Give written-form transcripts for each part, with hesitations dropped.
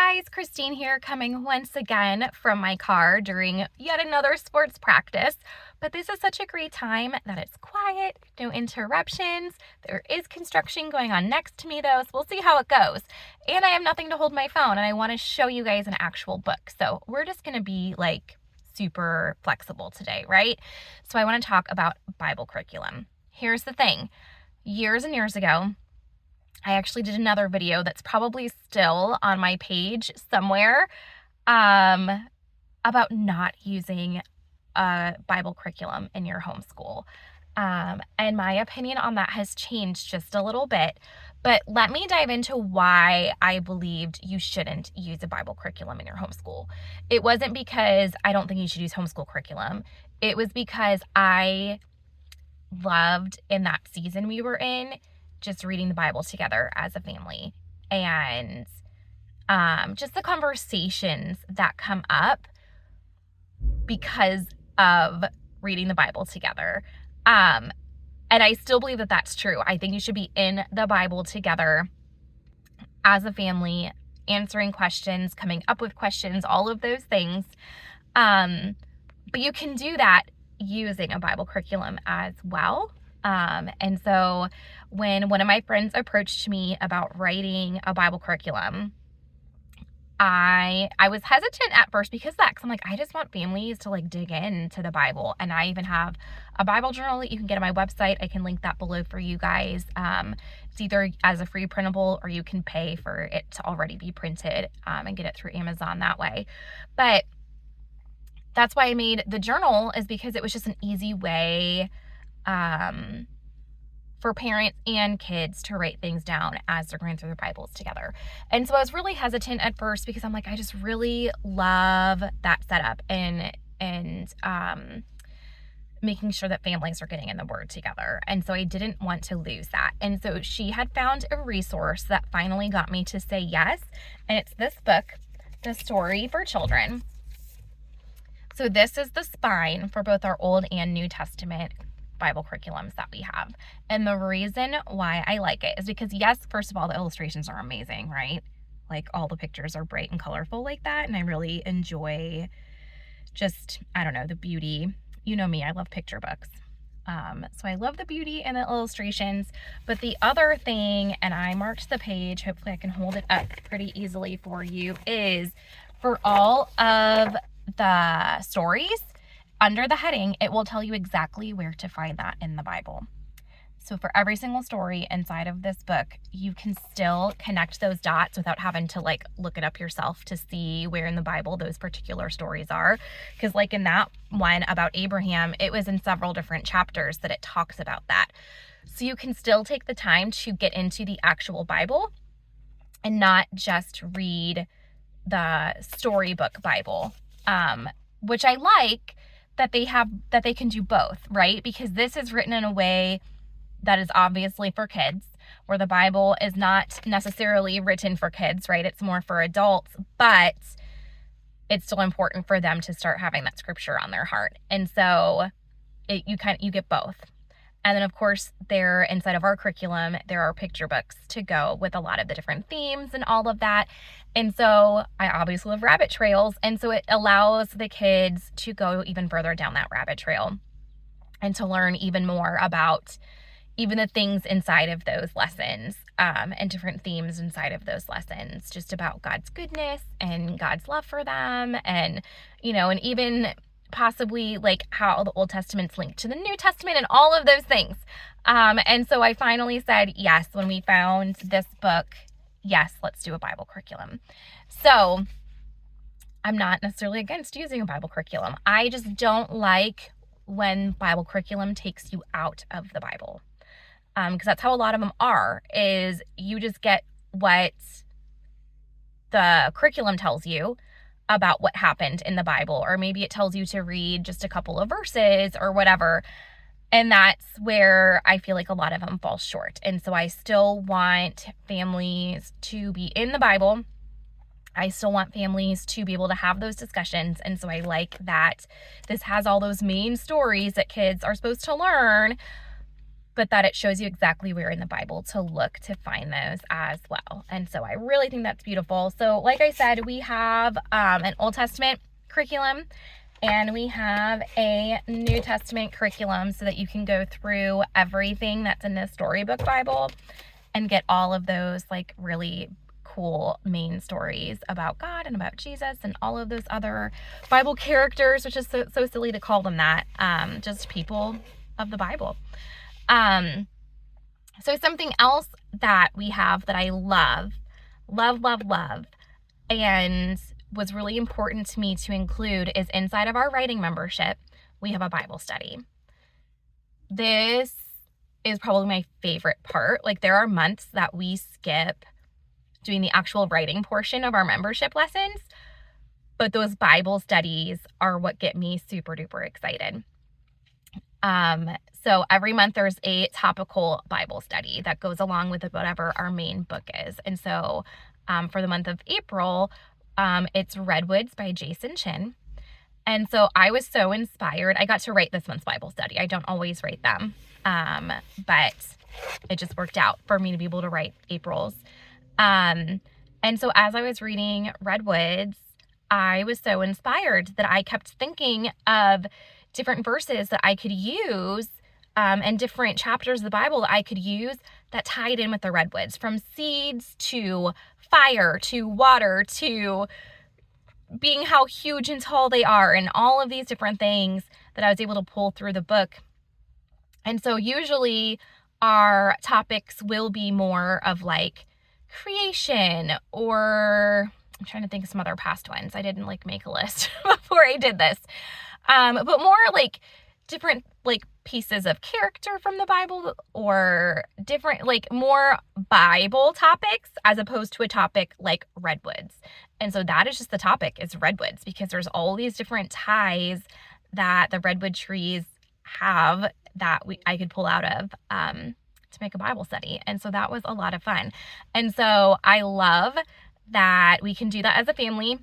guys, Christine here, coming once again from my car during yet another sports practice. But this is such a great time that it's quiet, no interruptions. There is construction going on next to me though, so we'll see how it goes. And I have nothing to hold my phone, and I want to show you guys an actual book. So we're just going to be like super flexible today, right? So I want to talk about Bible curriculum. Here's the thing. Years and years ago, I actually did another video that's probably still on my page somewhere about not using a Bible curriculum in your homeschool. And my opinion on that has changed just a little bit. But let me dive into why I believed you shouldn't use a Bible curriculum in your homeschool. It wasn't because I don't think you should use homeschool curriculum. It was because I loved, in that season we were in, just reading the Bible together as a family, and just the conversations that come up because of reading the Bible together. And I still believe that that's true. I think you should be in the Bible together as a family, answering questions, coming up with questions, all of those things. But you can do that using a Bible curriculum as well. And so when one of my friends approached me about writing a Bible curriculum, I was hesitant at first because of that, because I'm like, I just want families to like dig into the Bible. And I even have a Bible journal that you can get on my website. I can link that below for you guys. It's either as a free printable, or you can pay for it to already be printed, and get it through Amazon that way. But that's why I made the journal, is because it was just an easy way for parents and kids to write things down as they're going through their Bibles together. And so I was really hesitant at first because I'm like, I just really love that setup and making sure that families are getting in the Word together. And so I didn't want to lose that. And so she had found a resource that finally got me to say yes. And it's this book, The Story for Children. So this is the spine for both our Old and New Testament Bible curriculums that we have. And the reason why I like it is because, yes, first of all, the illustrations are amazing, right? Like, all the pictures are bright and colorful like that. And I really enjoy just, I don't know, the beauty. You know me, I love picture books. So I love the beauty and the illustrations. But the other thing, and I marked the page, hopefully I can hold it up pretty easily for you, is for all of the stories, under the heading, it will tell you exactly where to find that in the Bible. So for every single story inside of this book, you can still connect those dots without having to like look it up yourself to see where in the Bible those particular stories are. Because like in that one about Abraham, it was in several different chapters that it talks about that. So you can still take the time to get into the actual Bible and not just read the storybook Bible, which I like that they can do both, right? Because this is written in a way that is obviously for kids, where the Bible is not necessarily written for kids, right? It's more for adults, but it's still important for them to start having that scripture on their heart. And so you get both. And then, of course, there, inside of our curriculum, there are picture books to go with a lot of the different themes and all of that. And so I obviously love rabbit trails. And so it allows the kids to go even further down that rabbit trail and to learn even more about even the things inside of those lessons, and different themes inside of those lessons, just about God's goodness and God's love for them. And, and even possibly like how the Old Testament's linked to the New Testament and all of those things. And so I finally said yes when we found this book. Yes, let's do a Bible curriculum. So I'm not necessarily against using a Bible curriculum. I just don't like when Bible curriculum takes you out of the Bible. Because that's how a lot of them are, is you just get what the curriculum tells you about what happened in the Bible, or maybe it tells you to read just a couple of verses or whatever. And that's where I feel like a lot of them fall short. And so I still want families to be in the Bible. I still want families to be able to have those discussions. And so I like that this has all those main stories that kids are supposed to learn, but that it shows you exactly where in the Bible to look to find those as well. And so I really think that's beautiful. So like I said, we have an Old Testament curriculum and we have a New Testament curriculum so that you can go through everything that's in the Storybook Bible and get all of those like really cool main stories about God and about Jesus and all of those other Bible characters, which is so silly to call them that, just people of the Bible. So something else that we have that I love, and was really important to me to include is inside of our writing membership, we have a Bible study. This is probably my favorite part. Like, there are months that we skip doing the actual writing portion of our membership lessons, but those Bible studies are what get me super duper excited. So every month there's a topical Bible study that goes along with whatever our main book is. And so for the month of April, it's Redwoods by Jason Chin. And so I was so inspired. I got to write this month's Bible study. I don't always write them, but it just worked out for me to be able to write April's. And so as I was reading Redwoods, I was so inspired that I kept thinking of different verses that I could use, and different chapters of the Bible that I could use that tied in with the redwoods, from seeds to fire to water to being how huge and tall they are, and all of these different things that I was able to pull through the book. And so usually our topics will be more of like creation, or I'm trying to think of some other past ones. I didn't like make a list before I did this. But more like different like pieces of character from the Bible, or different like more Bible topics as opposed to a topic like redwoods. And so that is just the topic, is redwoods, because there's all these different ties that the redwood trees have that I could pull out of to make a Bible study. And so that was a lot of fun. And so I love that we can do that as a family.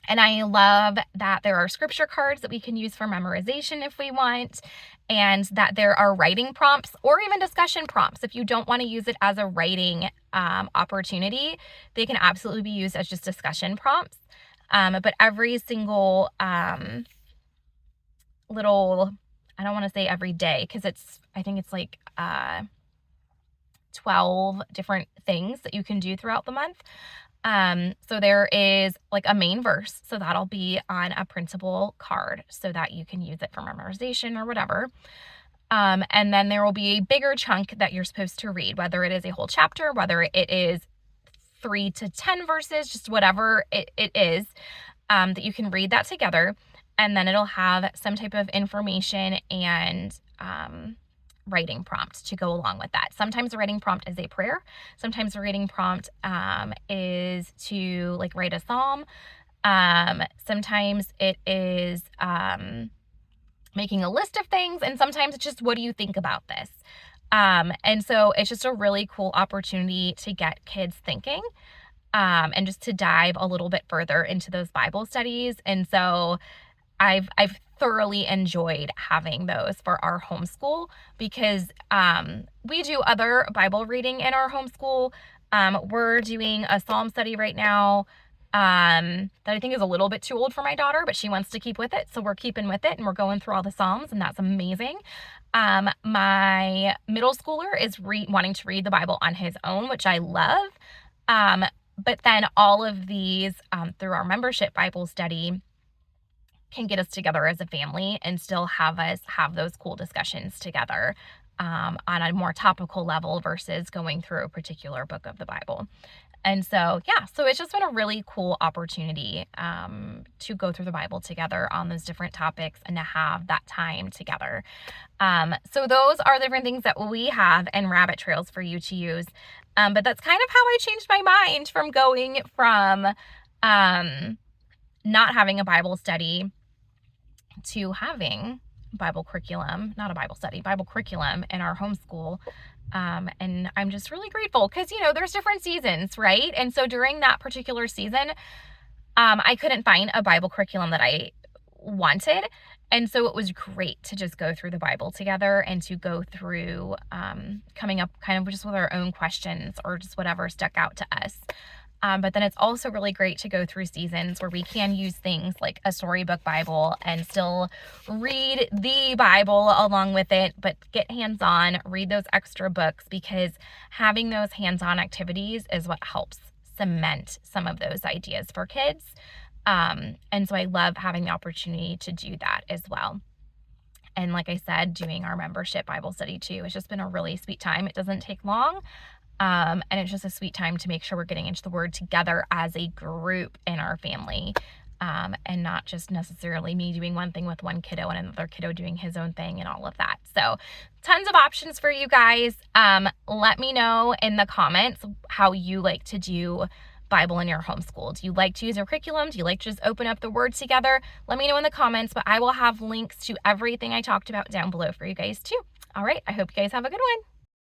And I love that there are scripture cards that we can use for memorization if we want, and that there are writing prompts or even discussion prompts. If you don't want to use it as a writing opportunity, they can absolutely be used as just discussion prompts. But every single little, I don't want to say every day, because I think it's like 12 different things that you can do throughout the month. So there is like a main verse, so that'll be on a printable card so that you can use it for memorization or whatever. And then there will be a bigger chunk that you're supposed to read, whether it is a whole chapter, whether it is 3 to 10 verses, just whatever it is, that you can read that together. And then it'll have some type of information and writing prompt to go along with that. Sometimes the writing prompt is a prayer. Sometimes the writing prompt is to like write a psalm. Sometimes it is making a list of things, and sometimes it's just, what do you think about this? And so it's just a really cool opportunity to get kids thinking, and just to dive a little bit further into those Bible studies. And so I've thoroughly enjoyed having those for our homeschool, because we do other Bible reading in our homeschool. We're doing a psalm study right now that I think is a little bit too old for my daughter, but she wants to keep with it. So we're keeping with it, and we're going through all the psalms, and that's amazing. My middle schooler is wanting to read the Bible on his own, which I love. But then all of these through our membership Bible study can get us together as a family and still have us have those cool discussions together on a more topical level versus going through a particular book of the Bible. And so, yeah, so it's just been a really cool opportunity to go through the Bible together on those different topics and to have that time together. So those are the different things that we have and rabbit trails for you to use. But that's kind of how I changed my mind from going from not having a Bible study to having Bible curriculum, not a Bible study, Bible curriculum in our homeschool. And I'm just really grateful because, there's different seasons, right? And so during that particular season, I couldn't find a Bible curriculum that I wanted. And so it was great to just go through the Bible together and to go through coming up kind of just with our own questions or just whatever stuck out to us. But then it's also really great to go through seasons where we can use things like a storybook Bible and still read the Bible along with it, but get hands-on, read those extra books, because having those hands-on activities is what helps cement some of those ideas for kids. And so I love having the opportunity to do that as well. And like I said, doing our membership Bible study too, it's just been a really sweet time. It doesn't take long. And it's just a sweet time to make sure we're getting into the Word together as a group in our family, and not just necessarily me doing one thing with one kiddo and another kiddo doing his own thing and all of that. So tons of options for you guys. Let me know in the comments how you like to do Bible in your homeschool. Do you like to use your curriculum? Do you like to just open up the Word together? Let me know in the comments, but I will have links to everything I talked about down below for you guys too. All right, I hope you guys have a good one.